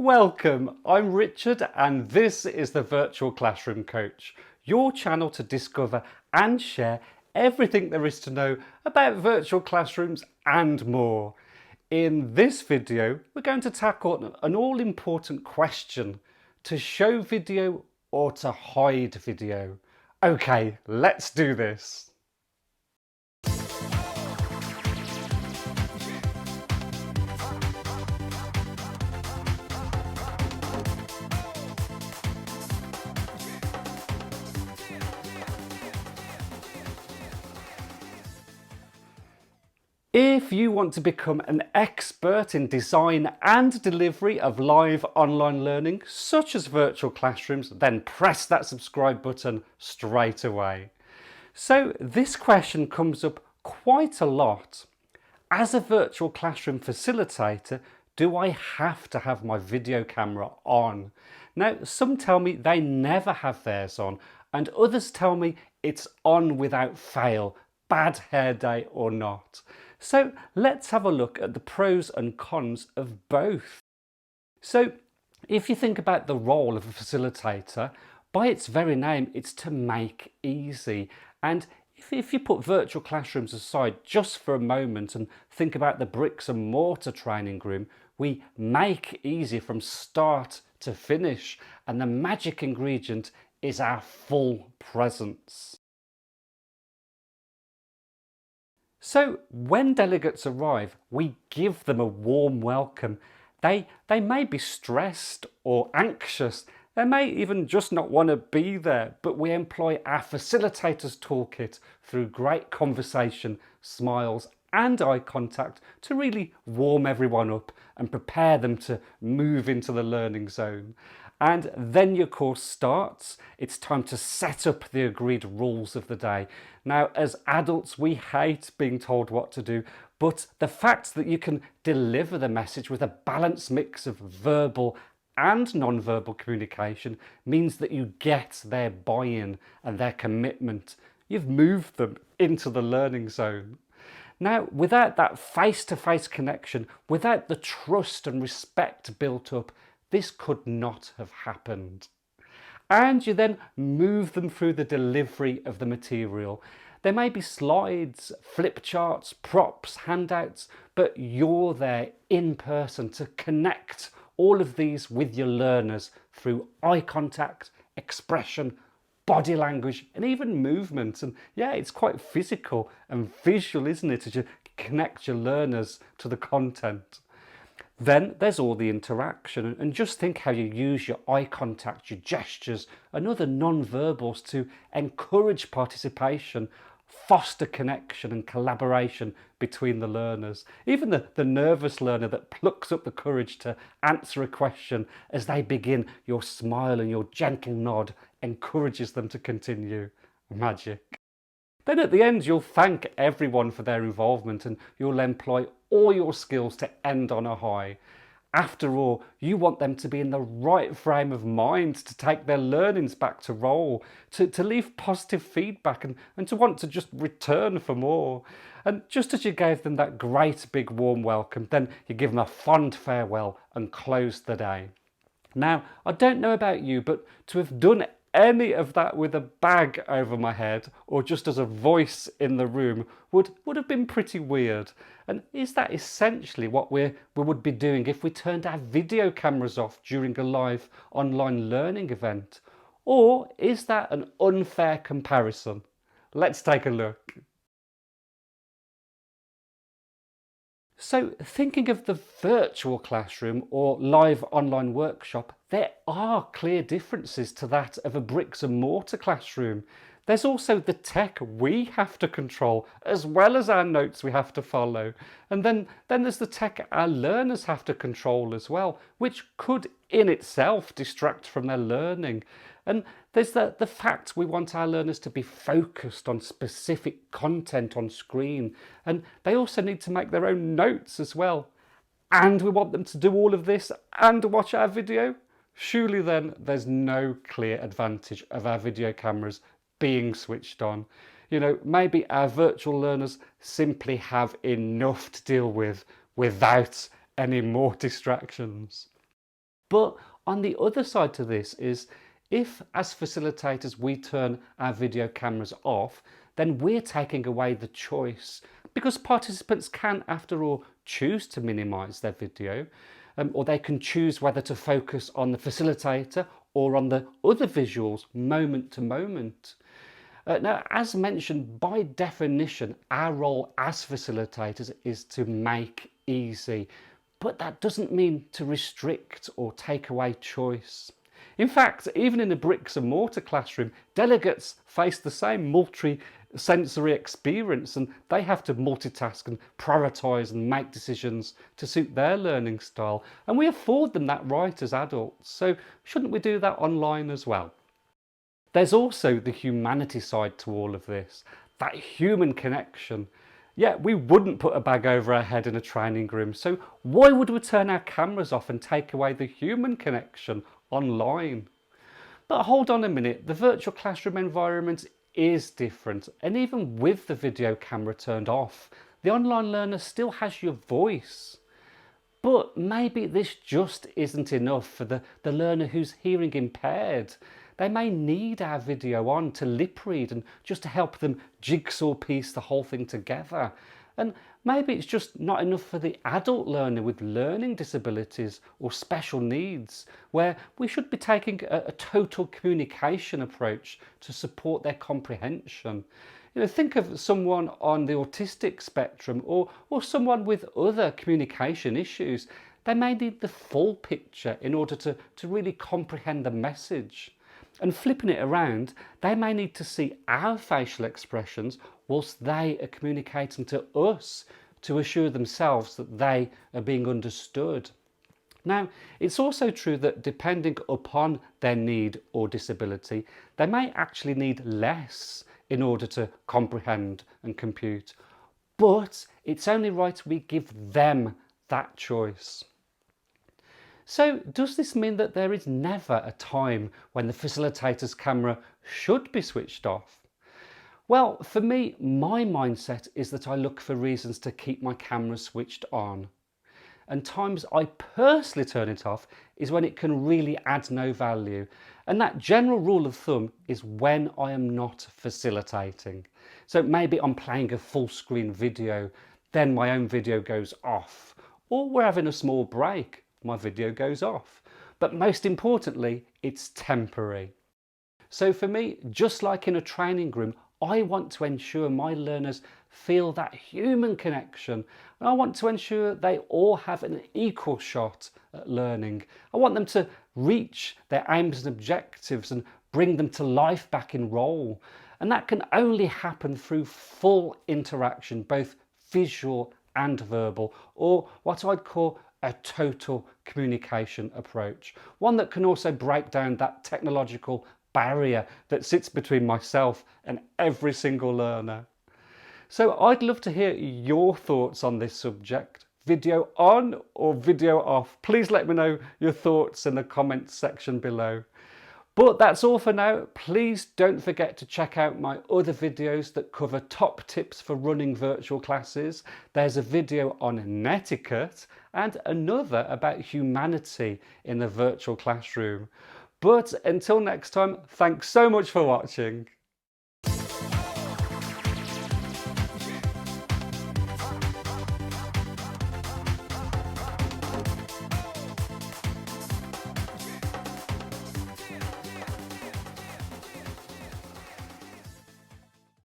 Welcome, I'm Richard and this is the Virtual Classroom Coach, your channel to discover and share everything there is to know about virtual classrooms and more. In this video, we're going to tackle an all-important question: to show video or to hide video? Okay, let's do this. If you want to become an expert in design and delivery of live online learning, such as virtual classrooms, then press that subscribe button straight away. So this question comes up quite a lot. As a virtual classroom facilitator, do I have to have my video camera on? Now, some tell me they never have theirs on, and others tell me it's on without fail, bad hair day or not. So let's have a look at the pros and cons of both. So if you think about the role of a facilitator, by its very name, it's to make easy. And if you put virtual classrooms aside just for a moment and think about the bricks and mortar training room, we make easy from start to finish. And the magic ingredient is our full presence. So when delegates arrive, we give them a warm welcome. They may be stressed or anxious. They may even just not want to be there, but we employ our facilitator's toolkit through great conversation, smiles and eye contact to really warm everyone up and prepare them to move into the learning zone. And then your course starts. It's time to set up the agreed rules of the day. Now, as adults, we hate being told what to do, but the fact that you can deliver the message with a balanced mix of verbal and non-verbal communication means that you get their buy-in and their commitment. You've moved them into the learning zone. Now, without that face-to-face connection, without the trust and respect built up, this could not have happened. And you then move them through the delivery of the material. There may be slides, flip charts, props, handouts, but you're there in person to connect all of these with your learners through eye contact, expression, body language, and even movement. And yeah, it's quite physical and visual, isn't it, as you connect your learners to the content. Then there's all the interaction, and just think how you use your eye contact, your gestures and other non-verbals to encourage participation, foster connection and collaboration between the learners. Even the nervous learner that plucks up the courage to answer a question as they begin, your smile and your gentle nod encourages them to continue. Magic. Then at the end, you'll thank everyone for their involvement and you'll employ all your skills to end on a high. After all, you want them to be in the right frame of mind to take their learnings back to roll, to leave positive feedback and to want to just return for more. And just as you gave them that great big warm welcome, then you give them a fond farewell and close the day. Now, I don't know about you, but to have done any of that with a bag over my head or just as a voice in the room would have been pretty weird. And is that essentially what we would be doing if we turned our video cameras off during a live online learning event? Or is that an unfair comparison? Let's take a look. So thinking of the virtual classroom or live online workshop, there are clear differences to that of a bricks and mortar classroom. There's also the tech we have to control, as well as our notes we have to follow. And then there's the tech our learners have to control as well, which could in itself distract from their learning. And there's the fact we want our learners to be focused on specific content on screen. And they also need to make their own notes as well. And we want them to do all of this and watch our video. Surely then there's no clear advantage of our video cameras being switched on. You know, maybe our virtual learners simply have enough to deal with without any more distractions. But on the other side to this is, if as facilitators we turn our video cameras off, then we're taking away the choice, because participants can, after all, choose to minimise their video, or they can choose whether to focus on the facilitator or on the other visuals moment to moment. Now, as mentioned, by definition, our role as facilitators is to make easy, but that doesn't mean to restrict or take away choice. In fact, even in a bricks and mortar classroom, delegates face the same multi-sensory experience, and they have to multitask and prioritise and make decisions to suit their learning style. And we afford them that right as adults, so shouldn't we do that online as well? There's also the humanity side to all of this, that human connection. Yeah, we wouldn't put a bag over our head in a training room, so why would we turn our cameras off and take away the human connection online? But hold on a minute, the virtual classroom environment is different, and even with the video camera turned off, the online learner still has your voice. But maybe this just isn't enough for the learner who's hearing impaired. They may need our video on to lip read and just to help them jigsaw piece the whole thing together. And maybe it's just not enough for the adult learner with learning disabilities or special needs, where we should be taking a total communication approach to support their comprehension. Think of someone on the autistic spectrum or someone with other communication issues. They may need the full picture in order to really comprehend the message. And flipping it around, they may need to see our facial expressions whilst they are communicating to us to assure themselves that they are being understood. Now, it's also true that depending upon their need or disability, they may actually need less in order to comprehend and compute. But it's only right we give them that choice. So does this mean that there is never a time when the facilitator's camera should be switched off? Well, for me, my mindset is that I look for reasons to keep my camera switched on. And times I personally turn it off is when it can really add no value. And that general rule of thumb is when I am not facilitating. So maybe I'm playing a full screen video, then my own video goes off. Or we're having a small break, my video goes off. But most importantly, it's temporary. So for me, just like in a training room, I want to ensure my learners feel that human connection. And I want to ensure they all have an equal shot at learning. I want them to reach their aims and objectives and bring them to life back in role. And that can only happen through full interaction, both visual and verbal, or what I'd call a total communication approach. One that can also break down that technological barrier that sits between myself and every single learner. So I'd love to hear your thoughts on this subject. Video on or video off? Please let me know your thoughts in the comments section below. But that's all for now. Please don't forget to check out my other videos that cover top tips for running virtual classes. There's a video on netiquette and another about humanity in the virtual classroom. But until next time, thanks so much for watching.